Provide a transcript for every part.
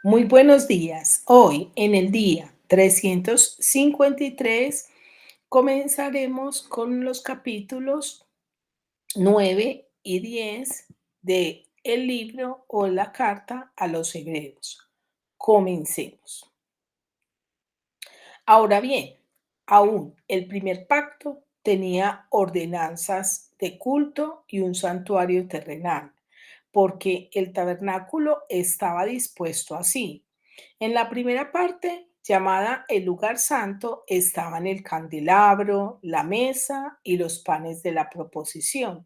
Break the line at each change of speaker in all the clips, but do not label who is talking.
Muy buenos días. Hoy, en el día 353, comenzaremos con los capítulos 9 y 10 de el libro o la carta a los hebreos. Comencemos. Ahora bien, aún el primer pacto tenía ordenanzas de culto y un santuario terrenal, porque el tabernáculo estaba dispuesto así. En la primera parte, llamada el lugar santo, estaban el candelabro, la mesa y los panes de la proposición.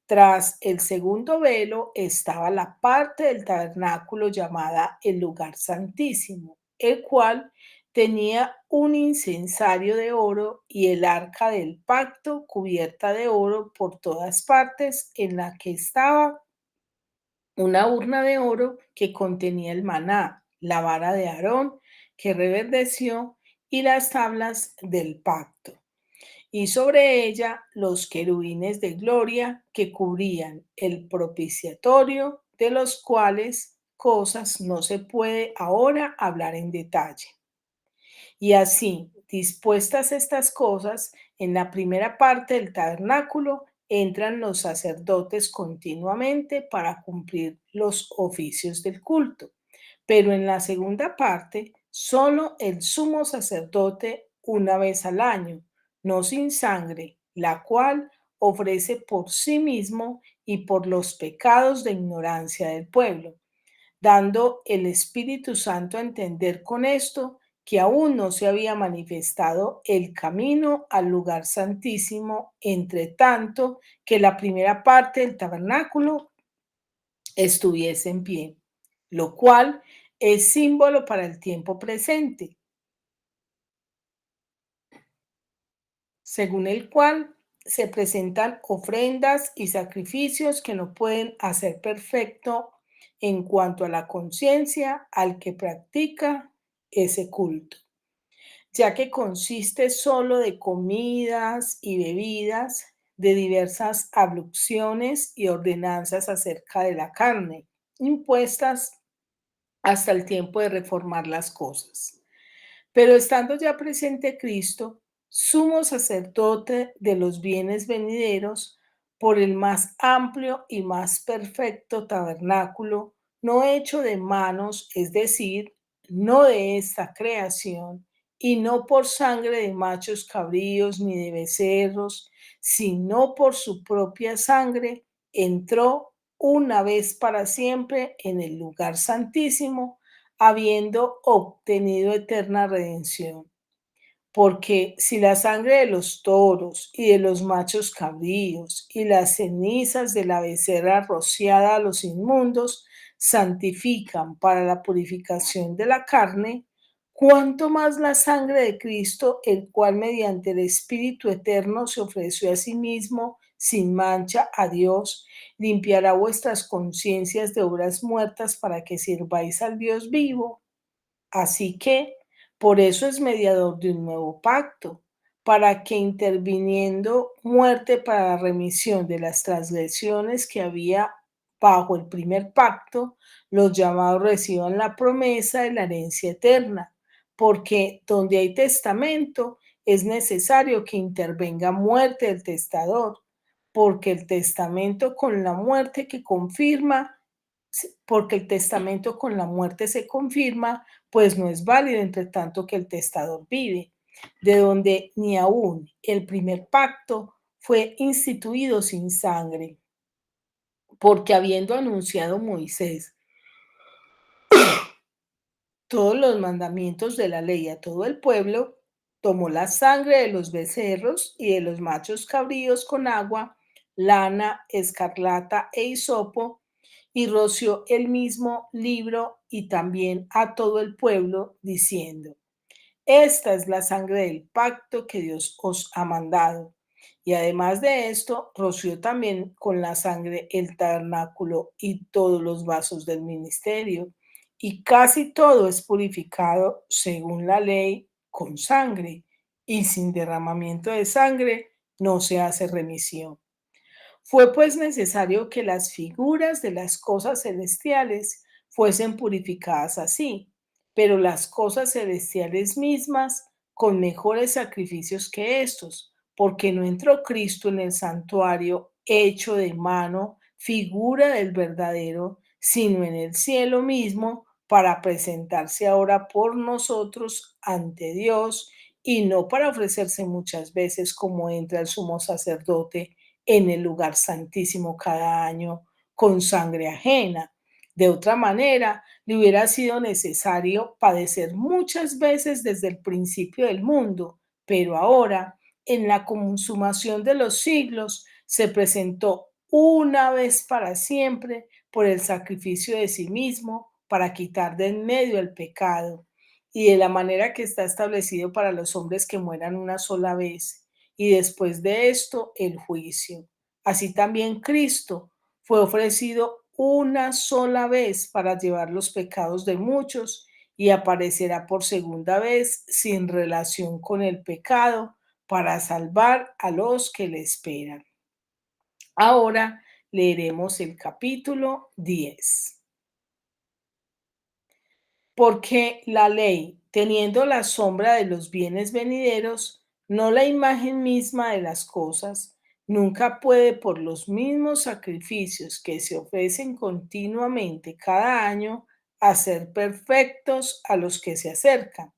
Tras el segundo velo estaba la parte del tabernáculo llamada el lugar santísimo, el cual tenía un incensario de oro y el arca del pacto cubierta de oro por todas partes, en la que estaba una urna de oro que contenía el maná, la vara de Aarón que reverdeció y las tablas del pacto, y sobre ella los querubines de gloria que cubrían el propiciatorio, de los cuales cosas no se puede ahora hablar en detalle. Y así, dispuestas estas cosas, en la primera parte del tabernáculo entran los sacerdotes continuamente para cumplir los oficios del culto. Pero en la segunda parte, solo el sumo sacerdote una vez al año, no sin sangre, la cual ofrece por sí mismo y por los pecados de ignorancia del pueblo, dando el Espíritu Santo a entender con esto que aún no se había manifestado el camino al lugar santísimo, entre tanto que la primera parte del tabernáculo estuviese en pie, lo cual es símbolo para el tiempo presente, según el cual se presentan ofrendas y sacrificios que no pueden hacer perfecto en cuanto a la conciencia al que practica ese culto, ya que consiste solo de comidas y bebidas, de diversas abluciones y ordenanzas acerca de la carne, impuestas hasta el tiempo de reformar las cosas. Pero estando ya presente Cristo, sumo sacerdote de los bienes venideros, por el más amplio y más perfecto tabernáculo, no hecho de manos, es decir, no de esta creación, y no por sangre de machos cabríos ni de becerros, sino por su propia sangre, entró una vez para siempre en el lugar santísimo, habiendo obtenido eterna redención. Porque si la sangre de los toros y de los machos cabríos y las cenizas de la becerra rociada a los inmundos santifican para la purificación de la carne, cuánto más la sangre de Cristo, el cual mediante el Espíritu eterno se ofreció a sí mismo sin mancha a Dios, limpiará vuestras conciencias de obras muertas para que sirváis al Dios vivo. Así que por eso es mediador de un nuevo pacto, para que interviniendo muerte para la remisión de las transgresiones que había bajo el primer pacto, los llamados reciban la promesa de la herencia eterna, porque donde hay testamento es necesario que intervenga muerte del testador, porque el testamento con la muerte que confirma, porque el testamento con la muerte se confirma, pues no es válido entre tanto que el testador vive, de donde ni aún el primer pacto fue instituido sin sangre, porque habiendo anunciado Moisés todos los mandamientos de la ley a todo el pueblo, tomó la sangre de los becerros y de los machos cabríos con agua, lana, escarlata e hisopo, y roció el mismo libro y también a todo el pueblo, diciendo: esta es la sangre del pacto que Dios os ha mandado. Y además de esto, roció también con la sangre el tabernáculo y todos los vasos del ministerio. Y casi todo es purificado según la ley con sangre. Y sin derramamiento de sangre no se hace remisión. Fue pues necesario que las figuras de las cosas celestiales fuesen purificadas así, pero las cosas celestiales mismas con mejores sacrificios que estos, porque no entró Cristo en el santuario hecho de mano, figura del verdadero, sino en el cielo mismo, para presentarse ahora por nosotros ante Dios y no para ofrecerse muchas veces como entra el sumo sacerdote en el lugar santísimo cada año con sangre ajena. De otra manera, le hubiera sido necesario padecer muchas veces desde el principio del mundo, pero ahora, en la consumación de los siglos, se presentó una vez para siempre por el sacrificio de sí mismo para quitar de en medio el pecado y de la manera que está establecido para los hombres que mueran una sola vez y después de esto el juicio. Así también Cristo fue ofrecido una sola vez para llevar los pecados de muchos y aparecerá por segunda vez sin relación con el pecado para salvar a los que le esperan. Ahora leeremos el capítulo 10. Porque la ley, teniendo la sombra de los bienes venideros, no la imagen misma de las cosas, nunca puede por los mismos sacrificios que se ofrecen continuamente cada año hacer perfectos a los que se acercan.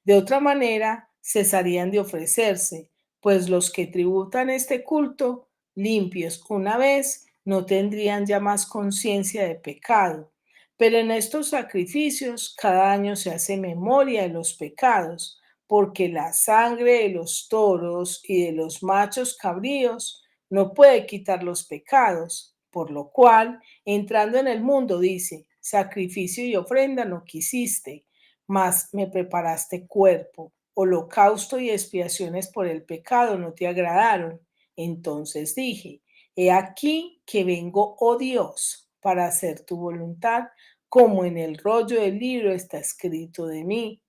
De otra manera, cesarían de ofrecerse, pues los que tributan este culto, limpios una vez, no tendrían ya más conciencia de pecado. Pero en estos sacrificios cada año se hace memoria de los pecados, porque la sangre de los toros y de los machos cabríos no puede quitar los pecados, por lo cual, entrando en el mundo, dice, sacrificio y ofrenda no quisiste, mas me preparaste cuerpo, holocausto y expiaciones por el pecado no te agradaron. Entonces dije, he aquí que vengo, oh Dios, para hacer tu voluntad, como en el rollo del libro está escrito de mí,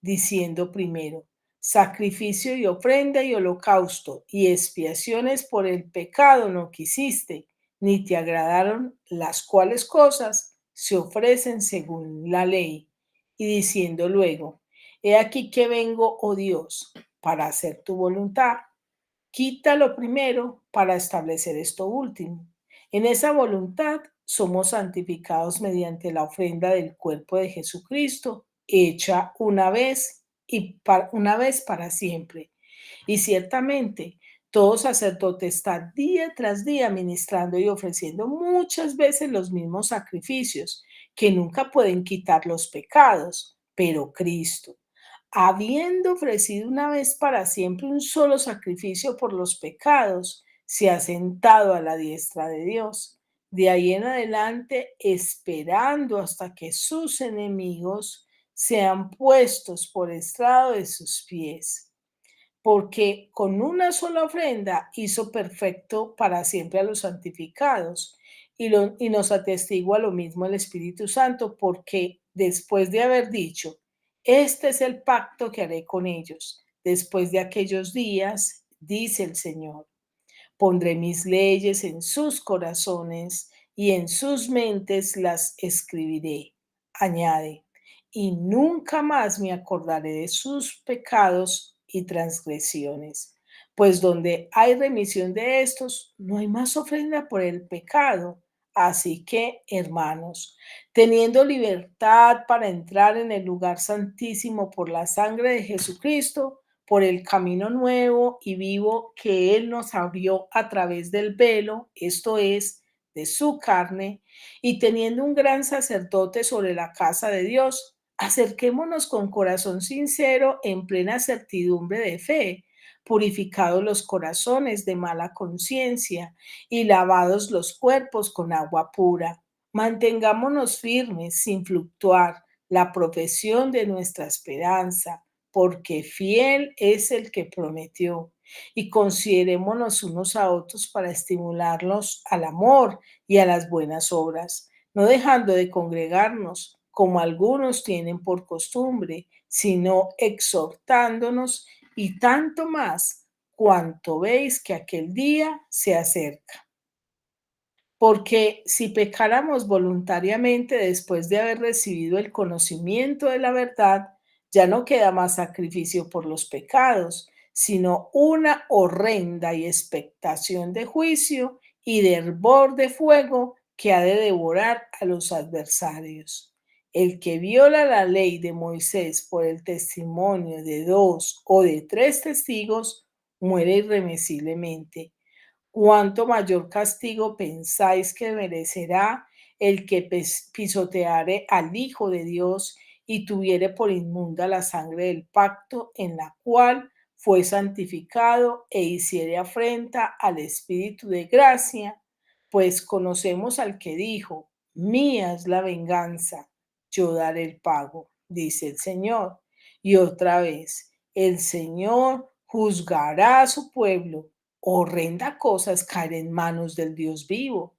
diciendo primero, sacrificio y ofrenda y holocausto y expiaciones por el pecado no quisiste, ni te agradaron, las cuales cosas se ofrecen según la ley. Y diciendo luego, he aquí que vengo, oh Dios, para hacer tu voluntad. Quita lo primero para establecer esto último. En esa voluntad somos santificados mediante la ofrenda del cuerpo de Jesucristo, hecha una vez para siempre. Y ciertamente, todo sacerdote está día tras día ministrando y ofreciendo muchas veces los mismos sacrificios que nunca pueden quitar los pecados, pero Cristo, habiendo ofrecido una vez para siempre un solo sacrificio por los pecados, se ha sentado a la diestra de Dios. De ahí en adelante, esperando hasta que sus enemigos sean puestos por estrado de sus pies, porque con una sola ofrenda hizo perfecto para siempre a los santificados. Y nos atestigua lo mismo el Espíritu Santo, porque después de haber dicho, este es el pacto que haré con ellos, después de aquellos días, dice el Señor. Pondré mis leyes en sus corazones y en sus mentes las escribiré. Añade, y nunca más me acordaré de sus pecados y transgresiones. Pues donde hay remisión de estos, no hay más ofrenda por el pecado. Así que, hermanos, teniendo libertad para entrar en el lugar santísimo por la sangre de Jesucristo, por el camino nuevo y vivo que Él nos abrió a través del velo, esto es, de su carne, y teniendo un gran sacerdote sobre la casa de Dios, acerquémonos con corazón sincero en plena certidumbre de fe, purificados los corazones de mala conciencia y lavados los cuerpos con agua pura. Mantengámonos firmes sin fluctuar la profesión de nuestra esperanza, porque fiel es el que prometió. Y considerémonos unos a otros para estimularnos al amor y a las buenas obras, no dejando de congregarnos como algunos tienen por costumbre, sino exhortándonos y tanto más cuanto veis que aquel día se acerca. Porque si pecáramos voluntariamente después de haber recibido el conocimiento de la verdad, ya no queda más sacrificio por los pecados, sino una horrenda y expectación de juicio y de hervor de fuego que ha de devorar a los adversarios. El que viola la ley de Moisés por el testimonio de dos o de tres testigos muere irremisiblemente. ¿Cuánto mayor castigo pensáis que merecerá el que pisoteare al Hijo de Dios y tuviere por inmunda la sangre del pacto en la cual fue santificado e hiciere afrenta al Espíritu de gracia? Pues conocemos al que dijo, mía es la venganza, yo daré el pago, dice el Señor. Y otra vez, el Señor juzgará a su pueblo. Horrenda cosa es caer en manos del Dios vivo,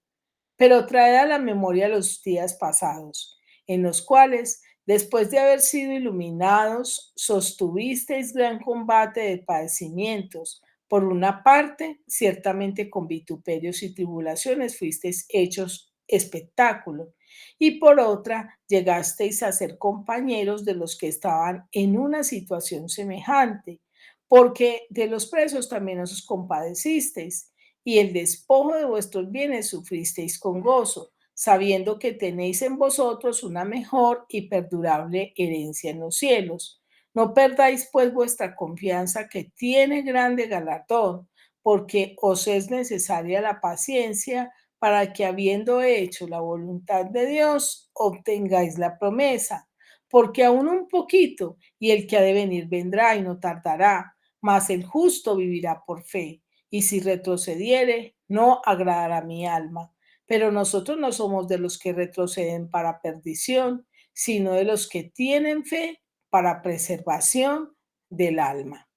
pero traed a la memoria los días pasados, en los cuales, después de haber sido iluminados, sostuvisteis gran combate de padecimientos. Por una parte, ciertamente con vituperios y tribulaciones fuisteis hechos espectáculo, y por otra, llegasteis a ser compañeros de los que estaban en una situación semejante, porque de los presos también os compadecisteis y el despojo de vuestros bienes sufristeis con gozo, sabiendo que tenéis en vosotros una mejor y perdurable herencia en los cielos. No perdáis pues vuestra confianza que tiene grande galardón, porque os es necesaria la paciencia para que habiendo hecho la voluntad de Dios, obtengáis la promesa. Porque aún un poquito, y el que ha de venir vendrá y no tardará, mas el justo vivirá por fe y si retrocediere, no agradará a mi alma. Pero nosotros no somos de los que retroceden para perdición, sino de los que tienen fe para preservación del alma.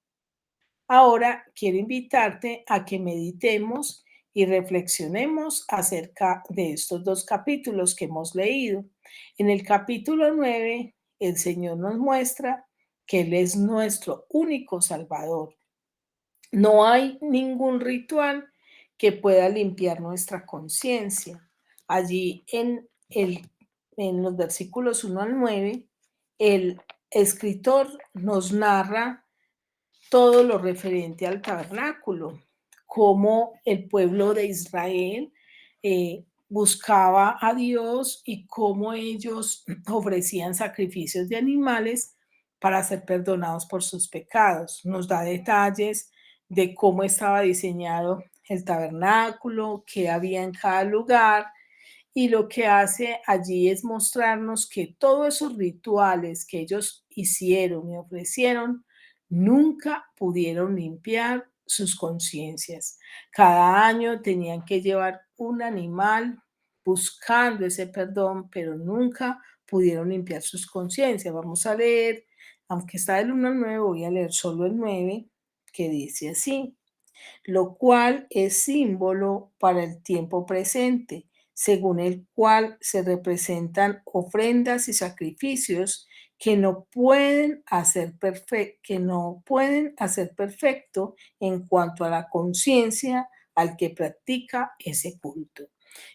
Ahora quiero invitarte a que meditemos y reflexionemos acerca de estos dos capítulos que hemos leído. En el capítulo 9, el Señor nos muestra que Él es nuestro único Salvador. No hay ningún ritual que pueda limpiar nuestra conciencia. Allí en los versículos 1 al 9, el escritor nos narra todo lo referente al tabernáculo, cómo el pueblo de Israel buscaba a Dios y cómo ellos ofrecían sacrificios de animales para ser perdonados por sus pecados. Nos da detalles de cómo estaba diseñado el tabernáculo, qué había en cada lugar, y lo que hace allí es mostrarnos que todos esos rituales que ellos hicieron y ofrecieron nunca pudieron limpiar sus conciencias. Cada año tenían que llevar un animal buscando ese perdón, pero nunca pudieron limpiar sus conciencias. Vamos a leer, aunque está del 1 al 9, voy a leer solo el 9, que dice así: lo cual es símbolo para el tiempo presente, según el cual se representan ofrendas y sacrificios que no pueden hacer perfecto en cuanto a la conciencia al que practica ese culto.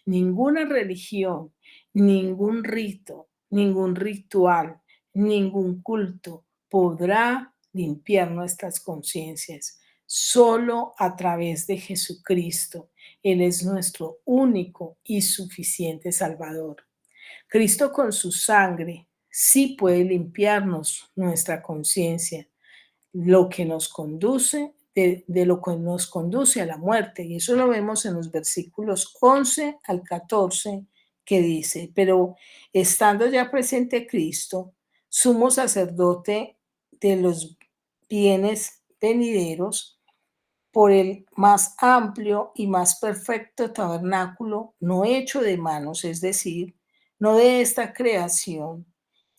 Ninguna religión, ningún rito, ningún ritual, ningún culto podrá limpiar nuestras conciencias. Solo a través de Jesucristo. Él es nuestro único y suficiente Salvador. Cristo con su sangre sí puede limpiarnos nuestra conciencia, lo que nos conduce, de lo que nos conduce a la muerte. Y eso lo vemos en los versículos 11 al 14, que dice, pero estando ya presente Cristo, sumo sacerdote de los bienes venideros, por el más amplio y más perfecto tabernáculo, no hecho de manos, es decir, no de esta creación,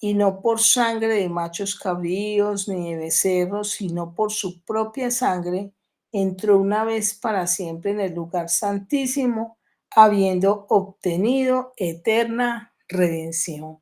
y no por sangre de machos cabríos ni de becerros, sino por su propia sangre, entró una vez para siempre en el lugar santísimo, habiendo obtenido eterna redención.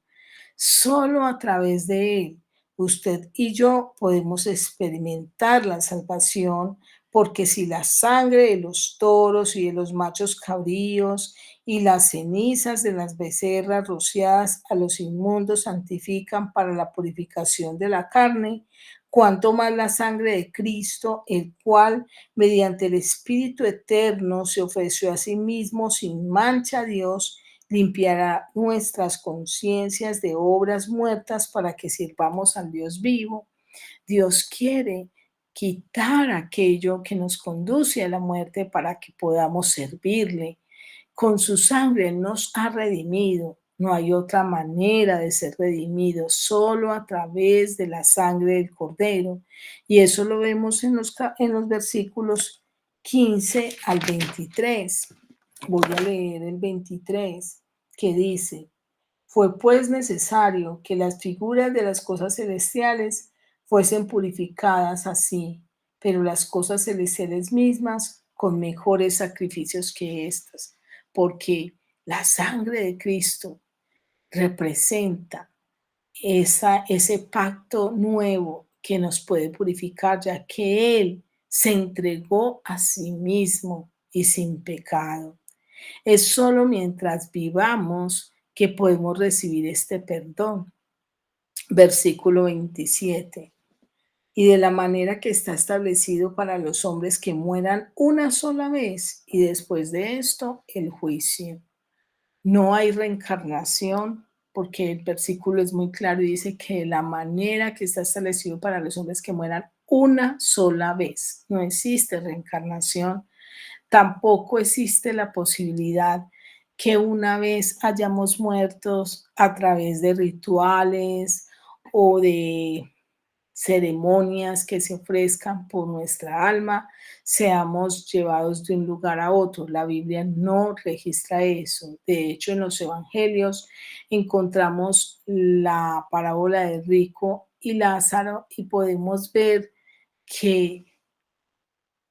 Solo a través de Él, usted y yo podemos experimentar la salvación, porque si la sangre de los toros y de los machos cabríos y las cenizas de las becerras rociadas a los inmundos santifican para la purificación de la carne, cuanto más la sangre de Cristo, el cual, mediante el Espíritu eterno, se ofreció a sí mismo sin mancha a Dios, limpiará nuestras conciencias de obras muertas para que sirvamos al Dios vivo. Dios quiere quitar aquello que nos conduce a la muerte para que podamos servirle. Con su sangre Él nos ha redimido. No hay otra manera de ser redimido, solo a través de la sangre del Cordero. Y eso lo vemos en los versículos 15 al 23. Voy a leer el 23, que dice: fue pues necesario que las figuras de las cosas celestiales fuesen purificadas así, pero las cosas celestiales mismas con mejores sacrificios que éstas, porque la sangre de Cristo representa ese pacto nuevo que nos puede purificar, ya que Él se entregó a sí mismo y sin pecado. Es solo mientras vivamos que podemos recibir este perdón. Versículo 27. Y de la manera que está establecido para los hombres que mueran una sola vez y después de esto el juicio. No hay reencarnación porque el versículo es muy claro y dice que de la manera que está establecido para los hombres que mueran una sola vez. No existe reencarnación. Tampoco existe la posibilidad que una vez hayamos muertos a través de rituales o de ceremonias que se ofrezcan por nuestra alma, seamos llevados de un lugar a otro. La Biblia no registra eso. De hecho, en los evangelios encontramos la parábola del rico y Lázaro y podemos ver que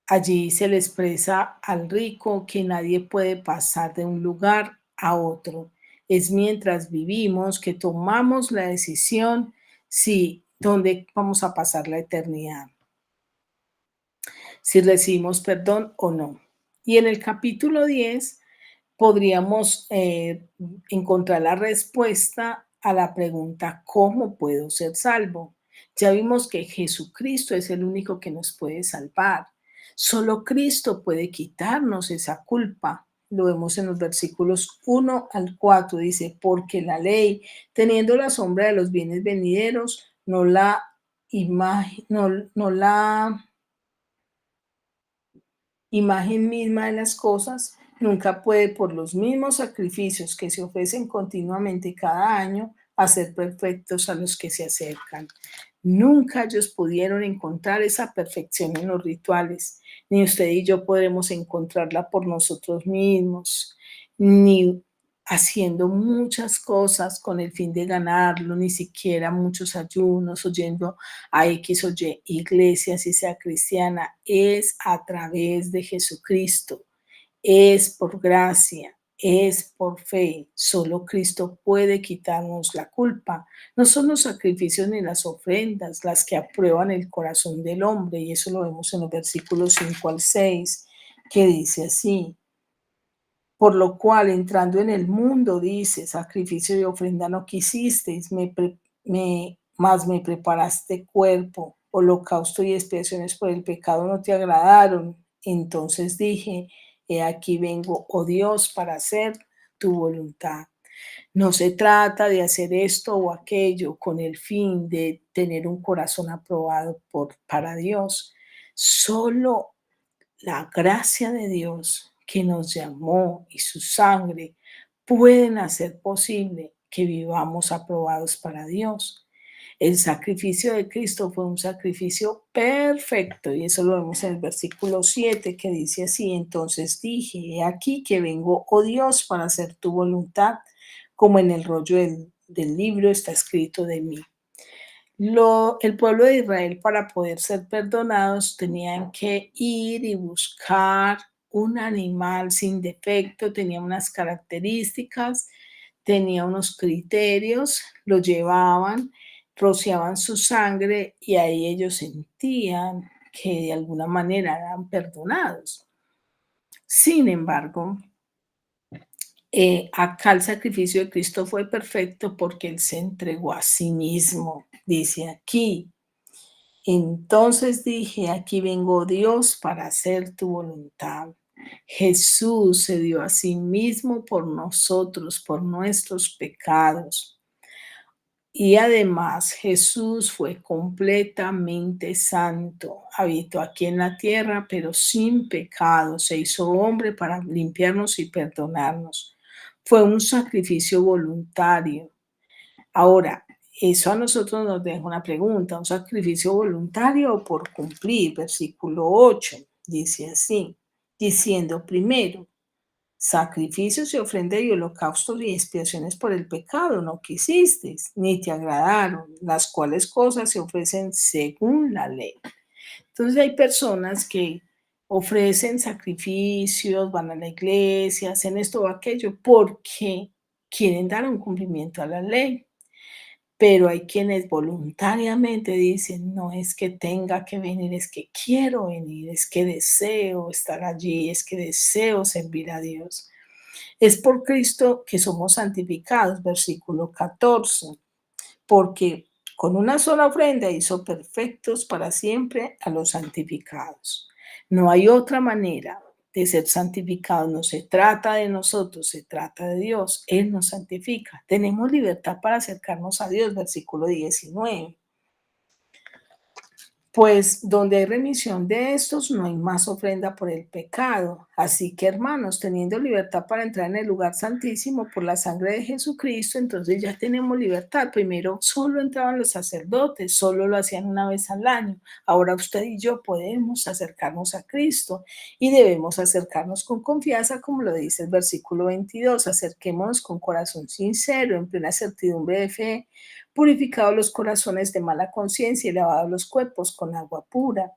allí se le expresa al rico que nadie puede pasar de un lugar a otro. Es mientras vivimos que tomamos la decisión si dónde vamos a pasar la eternidad, si recibimos perdón o no. Y en el capítulo 10 podríamos encontrar la respuesta a la pregunta, ¿cómo puedo ser salvo? Ya vimos que Jesucristo es el único que nos puede salvar. Solo Cristo puede quitarnos esa culpa. Lo vemos en los versículos 1 al 4. Dice, porque la ley, teniendo la sombra de los bienes venideros, no la imagen misma de las cosas, nunca puede por los mismos sacrificios que se ofrecen continuamente cada año hacer perfectos a los que se acercan. Nunca ellos pudieron encontrar esa perfección en los rituales, ni usted y yo podremos encontrarla por nosotros mismos, ni haciendo muchas cosas con el fin de ganarlo, ni siquiera muchos ayunos, oyendo a X o Y iglesia, si sea cristiana, es a través de Jesucristo, es por gracia, es por fe. Solo Cristo puede quitarnos la culpa. No son los sacrificios ni las ofrendas las que aprueban el corazón del hombre, y eso lo vemos en los versículos 5 al 6, que dice así. Por lo cual, entrando en el mundo, dice, sacrificio y ofrenda no quisisteis, mas me preparaste cuerpo, holocausto y expiaciones por el pecado no te agradaron. Entonces dije, he aquí vengo, oh Dios, para hacer tu voluntad. No se trata de hacer esto o aquello con el fin de tener un corazón aprobado para Dios. Solo la gracia de Dios que nos llamó y su sangre pueden hacer posible que vivamos aprobados para Dios. El sacrificio de Cristo fue un sacrificio perfecto y eso lo vemos en el versículo 7 que dice así, entonces dije, he aquí que vengo, oh Dios, para hacer tu voluntad, como en el rollo del libro está escrito de mí. El pueblo de Israel para poder ser perdonados tenían que ir y buscar un animal sin defecto, tenía unas características, tenía unos criterios, lo llevaban, rociaban su sangre y ahí ellos sentían que de alguna manera eran perdonados. Sin embargo, acá el sacrificio de Cristo fue perfecto porque Él se entregó a sí mismo, dice aquí. Entonces dije, aquí vengo Dios para hacer tu voluntad. Jesús se dio a sí mismo por nosotros, por nuestros pecados. Y además Jesús fue completamente santo, habitó aquí en la tierra, pero sin pecado, se hizo hombre para limpiarnos y perdonarnos. Fue un sacrificio voluntario. Ahora, eso a nosotros nos deja una pregunta, ¿un sacrificio voluntario o por cumplir? Versículo 8 dice así, diciendo primero, sacrificios y ofrenda y holocaustos y expiaciones por el pecado no quisisteis, ni te agradaron, las cuales cosas se ofrecen según la ley. Entonces hay personas que ofrecen sacrificios, van a la iglesia, hacen esto o aquello porque quieren dar un cumplimiento a la ley. Pero hay quienes voluntariamente dicen, no es que tenga que venir, es que quiero venir, es que deseo estar allí, es que deseo servir a Dios. Es por Cristo que somos santificados, versículo 14, porque con una sola ofrenda hizo perfectos para siempre a los santificados. No hay otra manera de ser santificados, no se trata de nosotros, se trata de Dios, Él nos santifica. Tenemos libertad para acercarnos a Dios, versículo 19. Pues donde hay remisión de estos, no hay más ofrenda por el pecado. Así que, hermanos, teniendo libertad para entrar en el lugar santísimo por la sangre de Jesucristo, entonces ya tenemos libertad. Primero solo entraban los sacerdotes, solo lo hacían una vez al año. Ahora usted y yo podemos acercarnos a Cristo y debemos acercarnos con confianza, como lo dice el versículo 22. Acerquémonos con corazón sincero, en plena certidumbre de fe, purificados los corazones de mala conciencia y lavados los cuerpos con agua pura.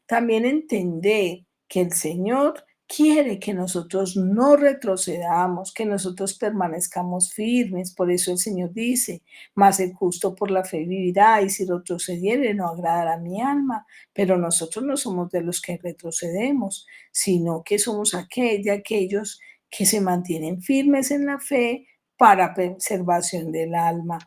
También entender que el Señor quiere que nosotros no retrocedamos, que nosotros permanezcamos firmes. Por eso el Señor dice, mas el justo por la fe vivirá, y si retrocediere no agradará mi alma. Pero nosotros no somos de los que retrocedemos, sino que somos aquellos que se mantienen firmes en la fe para preservación del alma.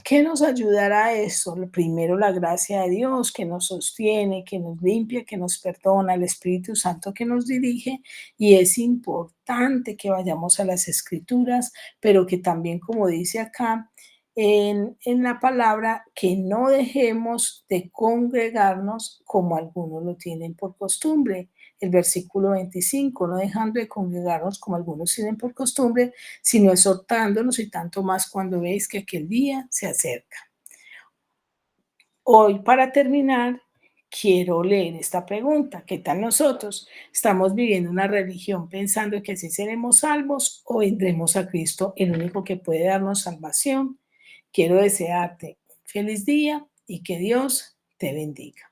¿Qué nos ayudará a eso? Primero, la gracia de Dios que nos sostiene, que nos limpia, que nos perdona, el Espíritu Santo que nos dirige, y es importante que vayamos a las Escrituras, pero que también, como dice acá en la palabra, que no dejemos de congregarnos como algunos lo tienen por costumbre. El versículo 25, no dejando de congregarnos como algunos tienen por costumbre, sino exhortándonos y tanto más cuando veis que aquel día se acerca. Hoy, para terminar, quiero leer esta pregunta. ¿Qué tal nosotros? ¿Estamos viviendo una religión pensando que así seremos salvos o vendremos a Cristo, el único que puede darnos salvación? Quiero desearte un feliz día y que Dios te bendiga.